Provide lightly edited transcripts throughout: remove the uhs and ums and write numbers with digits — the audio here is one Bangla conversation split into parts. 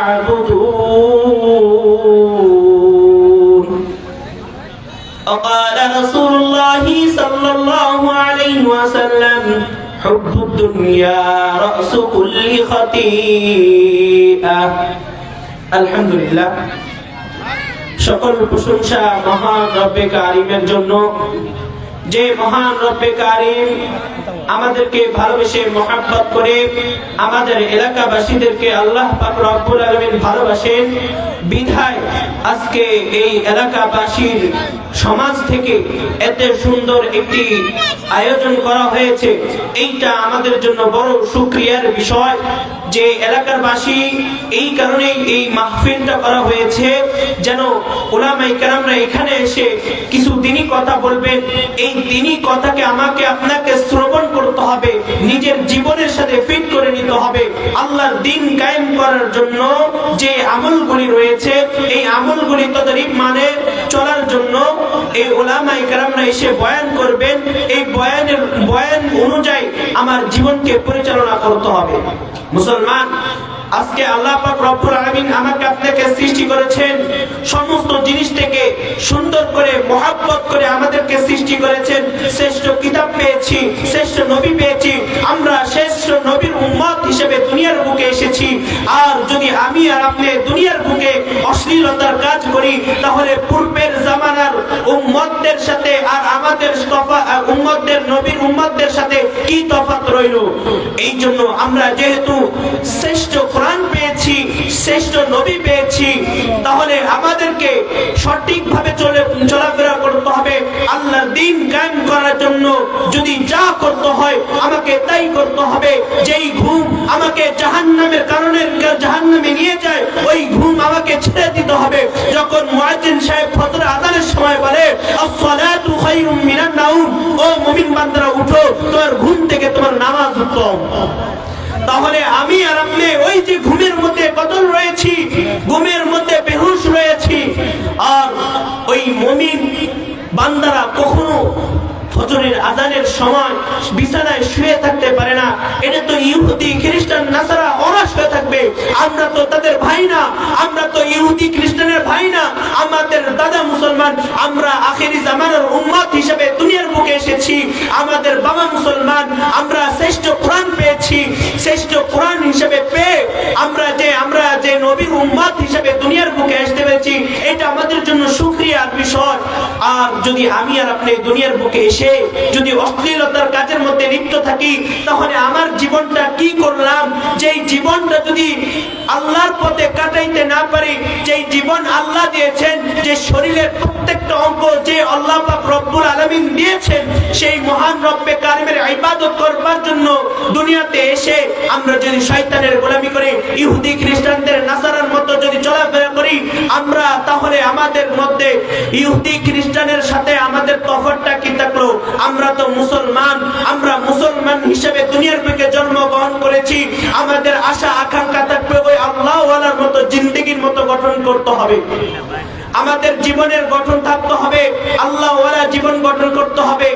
تعبدون وقال رسول الله صلى الله عليه وسلم حب الدنيا رأس كل خطيئة الحمد لله সকল প্রশংসা মহান রব্বে কারীমের জন্য যে মহান রব্বে কারীম আমাদেরকে ভালোবেসে মহব্বত করে আমাদের এলাকাবাসীদেরকে আল্লাহ পাক রব্বুল আলামিন ভালোবাসেন বিধায় আজকে এই এলাকাবাসীর সমাজ থেকে এত সুন্দর একটি আয়োজন করা হয়েছে। এইটা আমাদের জন্য বড় শুকরিয়ার বিষয় যে এলাকাবাসী এই কারণে এই মাহফিলটা করা হয়েছে যেন উলামায়ে কেরামরা এখানে এসে কিছু দ্বীনি কথা বলবেন। এই দ্বীনি কথাকে আমাকে আপনাকে শ্রবণ করতে হবে, নিজের জীবনের সাথে ফিট করে নিতে হবে। আল্লাহর দ্বীন কায়েম করার জন্য যে আমলগুলি রয়েছে এই আমলগুলি তদরিপ মানে চলার জন্য এই উলামায়ে কেরামরা এসে বয়ান করবেন। এই বয়ান অনুযায়ী আমার জীবনকে পরিচালনা করতে হবে। মুসলমান, আজকে আল্লাহ পাক রব্বুল আলামিন আমাকে আপনাকে সৃষ্টি করেছেন, সমস্ত জিনিস থেকে সুন্দর করে মহব্বত করে আমাদেরকে সৃষ্টি করেছেন। শ্রেষ্ঠ কিতাব পেয়েছি, শ্রেষ্ঠ নবী পেয়েছি, আমরা শ্রেষ্ঠ নবীর উম্মত হিসেবে দুনিয়ার বুকে এসেছি। আর যদি আমি আর আপনি দুনিয়ার বুকে অশ্লীলতার কাজ করি তাহলে পূর্বের জামানার উম্মতদের সাথে আর আমাদের উম্মতদের নবীর উম্মতদের সাথে কি তফাৎ রইল? এই জন্য আমরা যেহেতু শ্রেষ্ঠ কোরআন পেয়েছি, শ্রেষ্ঠ নবী পেয়েছি, তাহলে আমাদেরকে সঠিকভাবে চলাফেরা করতে হবে। আল্লাহর দ্বীন কায়েম করার জন্য যদি যা করতে হয় আমাকে তাই করতে হবে। যেই ঘুম আমাকে জাহান্নামে নিয়ে যায় ওই ঘুম আমাকে ছেড়ে দিতে হবে। যখন মুয়াজ্জিন সাহেব ফজর আযানের সময় বলে আস-সালাতু খায়রুম মিনান নাওম, ও মুমিন বান্দারা উঠো, তোমার ঘুম থেকে তোমার নামাজ উত্তম। তাহলে আমি আর আপনি ওই যে ঘুমের মধ্যে কতল রয়েছি, ঘুমের মধ্যে বেহুশ রয়েছি। আর ওই মুমিন বান্দারা কখনো ফজরের আযানের সময় বিছানায় শুয়ে থাকতে পারে না। এটা তো ইহুদি খ্রিস্টান নাসারা ওরা শুয়ে থাকবে, আমরা তো তাদের ভাই না, আমরা তো ইহুদি খ্রিস্টানের ভাই না, আমাদের দাদা মুসলমান, আমরা আখেরি জামানার উম্মত হিসেবে দুনিয়ার বুকে এসেছি। আমাদের বাবা মুসলমান, আমরা শ্রেষ্ঠ কোরআন পেয়েছি, শ্রেষ্ঠ কোরআন হিসেবে পেয়ে আমরা যে নবীর উম্মত হিসেবে দুনিয়ার বুকে আসতে পেরেছি, এটা আমাদের জন্য শুকরিয়ার বিষয়। আর যদি আমি আর আপনি দুনিয়ার বুকে এসে যদি অশ্লীলতার কাজের মধ্যে লিপ্ত থাকি তাহলে আমার জীবনটা কি করলাম? যেই জীবনটা যদি আল্লাহর পথে কাটাইতে না পারি, যেই জীবন আল্লাহ দিয়েছেন, যে শরীরের প্রত্যেকটা অঙ্গ যে আল্লাহ পাক রব্বুল আলামিন দিয়েছেন, সেই মহান রব্বে কারীমের ইবাদত করবার জন্য দুনিয়াতে এসে আমরা যদি শয়তানের গোলামি করে ইহুদি খ্রিস্টানদের নাসারার মতো যদি চলাফেরা করি আমরা, তাহলে আমাদের মধ্যে ইহুদি খ্রিস্টানের সাথে আমাদের তফাৎটা কি থাকলো? আমরা তো মুসলমান, আমরা মুসলমান হিসেবে দুনিয়ার বুকে জন্মগ্রহণ করেছি। আমাদের আশা আকাঙ্ক্ষা থাকবে ওই আল্লাহ ওয়ালার মতো জিন্দেগির মতো গঠন করতে হবে। আমাদের জীবনের গঠন থাকতে হবে, আল্লাহ ওয়ালা জীবন গঠন করতে হবে,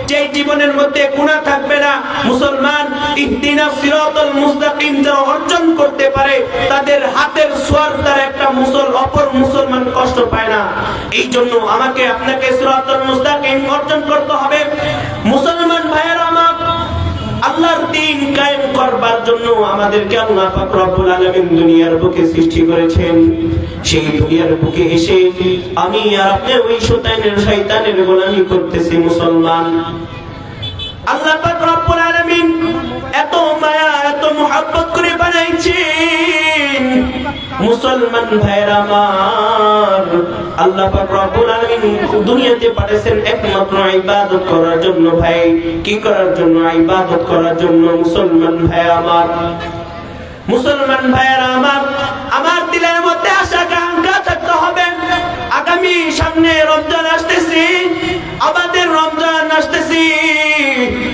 যেই জীবনের মধ্যে গুনাহ থাকবে না। মুসলমান ইহদিনাস সিরাতাল মুস্তাকিম যারা অর্জন করতে পারে তাদের হাতের ছোঁয়ার দ্বারা একটা অপর মুসলমান কষ্ট পায় না। এই জন্য আমাকে আপনাকে সিরাতাল মুস্তাকিম অর্জন করতে হবে। মুসলমান ভাইয়েরা আমার, আল্লাহর দ্বীন কায়েম করবার জন্য আমাদেরকে আল্লাহ পাক রব্বুল আলামিন দুনিয়ার বুকে সৃষ্টি করেছেন। সেই দুনিয়ার বুকে এসে আমি আর আপনি ওই শয়তানের গোলামি করতেছি। মুসলমান, আল্লাহ পাক রব্বুল আলামিন এত মায়া এত মুহাব্বত করে বানাইছেন। মুসলমান ভাইরা আমার, আল্লাহ পাক রব্বুল আলামিন দুনিয়াতে পাঠিয়েছেন একমাত্র ইবাদত করার জন্য। ভাই, কি করার জন্য? ইবাদত করার জন্য। মুসলমান ভাইরা আমার, মুসলমান ভাইরা আমার, আমার দিলের মধ্যে আশা আকাঙ্ক্ষা থাকতে হবে। আগামী সামনে রমজান আসতেছে, আমাদের রমজান আসতেছে।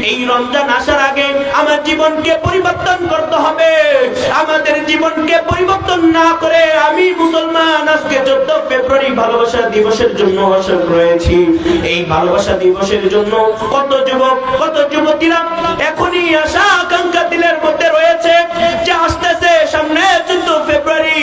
এই রমজান আসার আগে আমার জীবনকে পরিবর্তন করতে হবে। আমাদের জীবনকে পরিবর্তন না করে আমি মুসলমান আজকে 14 ফেব্রুয়ারি ভালোবাসা দিবসের জন্য অসংখ্য রয়েছি। এই ভালোবাসা দিবসের জন্য কত যুবক কত যুবতীরা এখনই আশা আকাঙ্ক্ষা দিলের মধ্যে রয়েছে যে আসতেছে সামনে 14 ফেব্রুয়ারি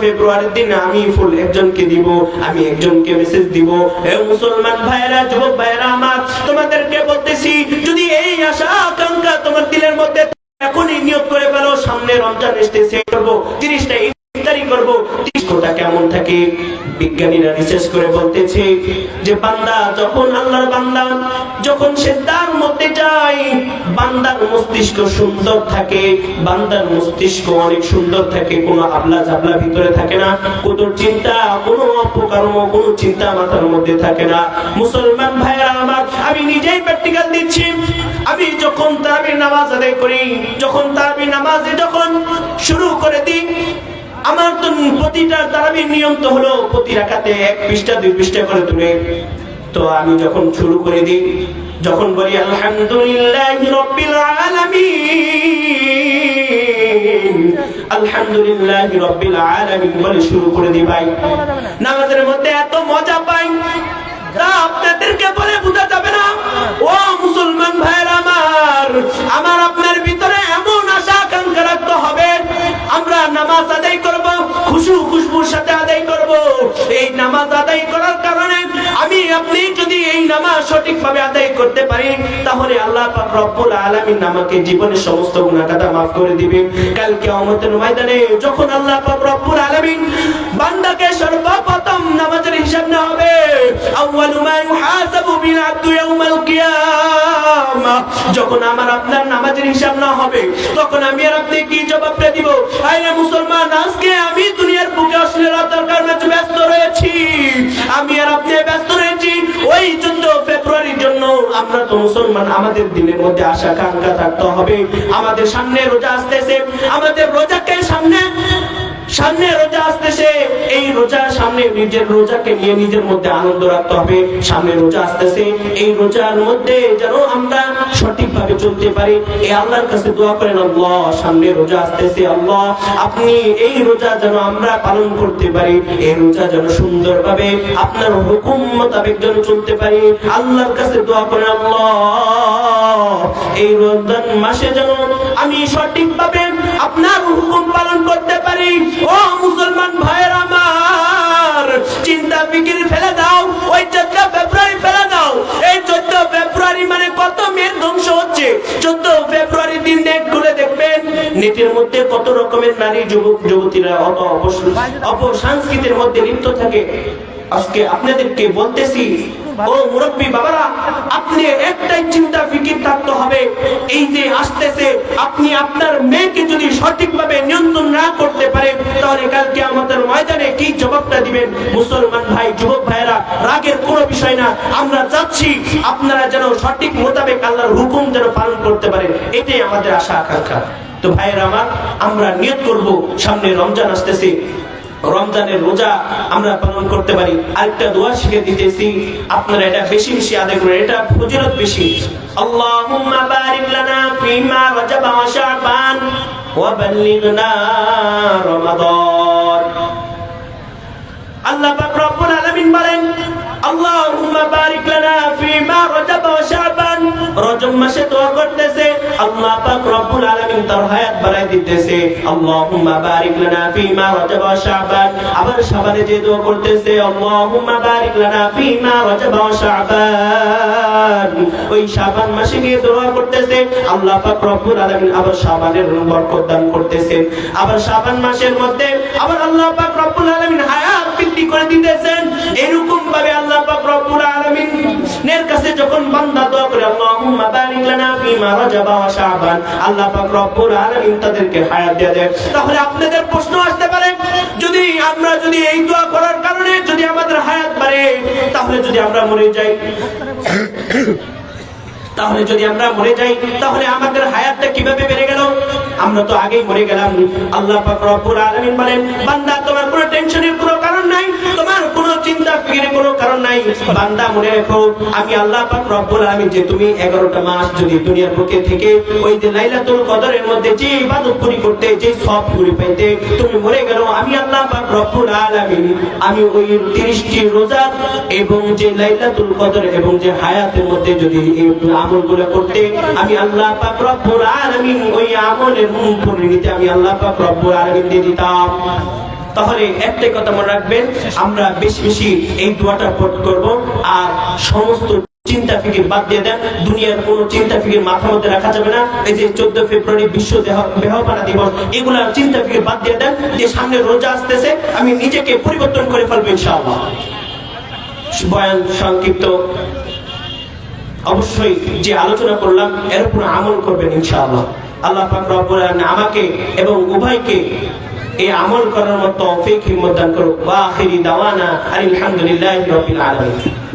ফেব্রুয়ারির দিন আমি ফুল একজনকে দিব, আমি একজনকে মেসেজ দিব। হে মুসলমান ভাইরা, যুবক ভাইরা আমার, তোমাদেরকে বলতেছি, যদি এই আশা আকাঙ্ক্ষা তোমার দিলের মধ্যে এখনই নিয়ত করে ফেলো, সামনে রমজান আসতেছে, করব 30টা ইফতারি করব। 30টা কেমন থাকে? বিজ্ঞানীরা রিসার্চ করে বলতেছে যে বান্দা যখন, আল্লাহর বান্দা যখন সিজদার মধ্যে যায়, বান্দার মস্তিষ্ক সুন্দর থাকে, বান্দার মস্তিষ্ক অনেক সুন্দর থাকে, কোনো আবলা জাবলা ভিতরে থাকে না, কোনো চিন্তা, কোনো অপকর্ম, কোনো চিন্তা মাথার মধ্যে থাকে না। মুসলমান ভাইরা আমার, আমি নিজেই প্র্যাকটিক্যাল দিচ্ছি। আমি যখন তারাবির নামাজ আদায় করি, যখন তারাবির নামাজে যখন শুরু করে দিই, আমার তো প্রতিটা তারাবির নিয়ম তো হলো প্রতি রাকাতে 1 পৃষ্ঠা 2 পৃষ্ঠা করে তুলে। তো আমি যখন শুরু করে দিই, যখন বলি আলহামদুলিল্লাহি রাব্বিল আলামিন, আলহামদুলিল্লাহি রাব্বিল আলামিন বলে শুরু করে দিই ভাই, নামাজের মধ্যে এত মজা পাই তা আপনাদেরকে বলে বোঝা যাবে না। ও মুসলমান ভাইরা আমার, আমার আপনার ভিতরে এমন আশা আকাঙ্ক্ষা রাখতে হবে, আমরা নামাজ আদায় করব, খুশু খুশবুর সাথে আদায় করব। এই নামাজ আদায় করার কারণে আমি আপনি যদি এই নামাজ সঠিকভাবে আদায় করতে পারি, তাহলে আল্লাহ পাক রব্বুল আলামিন আমাকে জীবনের সমস্ত গুনাহ খাতা maaf করে দিবেন। কাল কিয়ামতের ময়দানে যখন আল্লাহ পাক রব্বুল আলামিন বান্দাকে সর্বপ্রথম নামাজের হিসাব নেওয়া হবে, আউয়ালু মা ইউহাসাবু বিল আবদু ইয়াউমাল কিয়ামাহ, যখন আমার আপনার নামাজের হিসাব না হবে, তখন আমি আর আপনি কি জবাবটা দিব? আরে মুসলমান, আজকে আমি দুনিয়ার বুকে অশ্লীলতার কারণে ব্যস্ত রয়েছি, আমি আর আপনি ব্যস্ত রয়েছি ওই 14 ফেব্রুয়ারির জন্য। আমরা তো মুসলমান, আমাদের দিনের মধ্যে আশা আকাঙ্ক্ষা থাকতে হবে। আমাদের সামনে রোজা আসতেছে, আমাদের রোজাকে সামনে রোজা আসতেছে, এই রোজার সামনে নিজের রোজাকে নিয়ে নিজের মধ্যে আনন্দ রাখতে হবে। সামনে রোজা আসতেছে, এই রোজার মধ্যে যেন আমরা সঠিকভাবে চলতে পারি। এই আল্লাহর কাছে দোয়া করেন, আল্লাহ সামনে রোজা আসতেছে, আল্লাহ আপনি এই রোজা যেন আমরা পালন করতে পারি, এই রোজা যেন সুন্দরভাবে আপনার হুকুম মোতাবেক যেন চলতে পারি। আল্লাহর কাছে দোয়া করেন, আল্লাহ এই রমজান মাসে যেন আমি সঠিকভাবে আপনার হুকুম পালন করতে পারি। ও মুসলমান ভাইয়ের আমার, চিন্তা ফিকির ফেলে দাও, ওই 14 ফেব্রুয়ারি ফেলে দাও। এই 14 ফেব্রুয়ারি মানে কত মেয়ের ধ্বংস হচ্ছে। 14 ফেব্রুয়ারি দিন নেট খুলে দেখবেন, নেটের মধ্যে কত রকমের নারী যুবক যুবতীরা অপসংস্কৃতির মধ্যে লিপ্ত থাকে। আজকে আপনাদেরকে বলতেছি, ও মুরব্বী বাবারা, আপনি একটাই চিন্তা ফিকির থাকতে হবে, এই যে আসতেছে, আপনি আপনার মেয়েকে যদি সঠিকভাবে নিয়ন্ত্রণ না করতে পারেন, তাহলে কালকে আমাদের ময়দানে কি জবাবটা দিবেন? মুসলমান ভাই, যুবক ভাইরা, রাগের কোনো বিষয় না, আমরা চাচ্ছি আপনারা যেন সঠিক মোতাবেক আল্লাহর হুকুম যেন পালন করতে পারেন, এটাই আমাদের আশা আকাঙ্ক্ষা। তো ভাইয়েরা আমার, আমরা নিয়ত করব, সামনে রমজান আসতেছে, রমজানের রোজা আমরা পালন করতে পারি। আরেকটা দোয়া শিখে দিতেছি, আপনারা এটা বেশি বেশি আদায় করেন, এটা ফজিলত বেশি। আল্লাহুম্মা বারিক লানা ফিমা রাজাবা ওয়া শাবান ওয়া বাল্লিগনা রমাদান। আল্লাহ পাক রব্বুল আলামিন বলেন, আল্লাহুম্মা বারিক লানা ফিমা রাজাবা ওয়া শাবান। রজব মাসে দোয়া করতেছে, আল্লাহ পাক রব্বুল আলামিন তার হায়াত বাড়ায় দিতেছে। আল্লাহুম্মা বারিক লানা ফিমা রাজাবা ওয়া শাবান। আবার শাবানে যে দোয়া করতেছে, আল্লাহুম্মা বারিক লানা ফিমা রাজাবা ওয়া শাবান। ওই শাবান মাসে গিয়ে দোয়া করতেছে, আল্লাহ পাক রব্বুল আলামিন আবার শাবানের বরকত দান করতেছেন। আবার শাবান মাসের মধ্যে আবার আল্লাহ পাক রব্বুল আলামিন হায়াত বৃদ্ধি করে দিতেছেন। এরকম ভাবে আল্লাহ পাক রব্বুল আলামিন এর কাছে যখন বান্দা দোয়া করে, আল্লাহুম্মা বারিক লানা ফিমা রাজাবা ওয়া শাবান, আল্লাহ পাক রব্বুল আলামিন তাদেরকে হায়াত দিয়ে দেয়। তাহলে আপনাদের প্রশ্ন আসতে পারে, যদি আমরা যদি এই দোয়া করার কারণে যদি আমাদের হায়াত বাড়ে, তাহলে যদি আমরা মরে যাই, তাহলে যদি আমরা মরে যাই, তাহলে আমাদের হায়াতটা কিভাবে বেড়ে গেল? আমরা তো আগেই মরে গেলাম। আল্লাহ পাক রব্বুল আলামিন বলেন, বান্দা তোমার কোনো টেনশনের কোনো কারণ নাই, তোমার কোনো চিন্তা ফিকিরের কোনো কারণ নাই। বান্দা মনে রাখো, আমি আল্লাহ পাক রব্বুল আলামিন যে তুমি 11টা মাস যদি দুনিয়ার বুকে থেকে ওই যে লাইলাতুল কদরের মধ্যে যে ইবাদত করি করতে, যে সওয়াব করি পাইতে তুমি মরে গেল, আমি আল্লাহ পাক রব্বুল আলামিন আমি ওই 30টি রোজা এবং যে লাইলাতুল কদর এবং যে হায়াতের মধ্যে যদি এই আমলগুলো করতে, আমি আল্লাহ পাক রব্বুল আলামিন ওই আমলের পরিণতি আমি আল্লাহ পাক রব্বুল আলামিন দিয়ে দিতাম। তাহলে একটাই কথা মনে রাখবেন, আমরা বেশি বেশি এই দোয়াটা পাঠ করব। আর সমস্ত চিন্তা ফিকির বাদ দিয়ে দেন, দুনিয়ার কোনো চিন্তা ফিকির মাথার মধ্যে রাখা যাবে না। এই যে 14 ফেব্রুয়ারি বিশ্ব বেহাপানা দিবস, এগুলা চিন্তা ফিকির বাদ দিয়ে দেন, যে সামনে রোজা আসতেছে, আমি নিজেকে পরিবর্তন করে ফেলবো ইনশাআল্লাহ। বয়ান সংক্ষিপ্ত, অবশ্যই যে আলোচনা করলাম এর উপর আমল করবেন ইনশাআল্লাহ। আল্লাহ পাক রব্বুল আলামিন আমাকে এবং উভয়কে এই আমল করার মতো তৌফিক হিম্মত দান করুক। ওয়া আখিরি দাওয়ানা আলহামদুলিল্লাহি রাব্বিল আলামিন।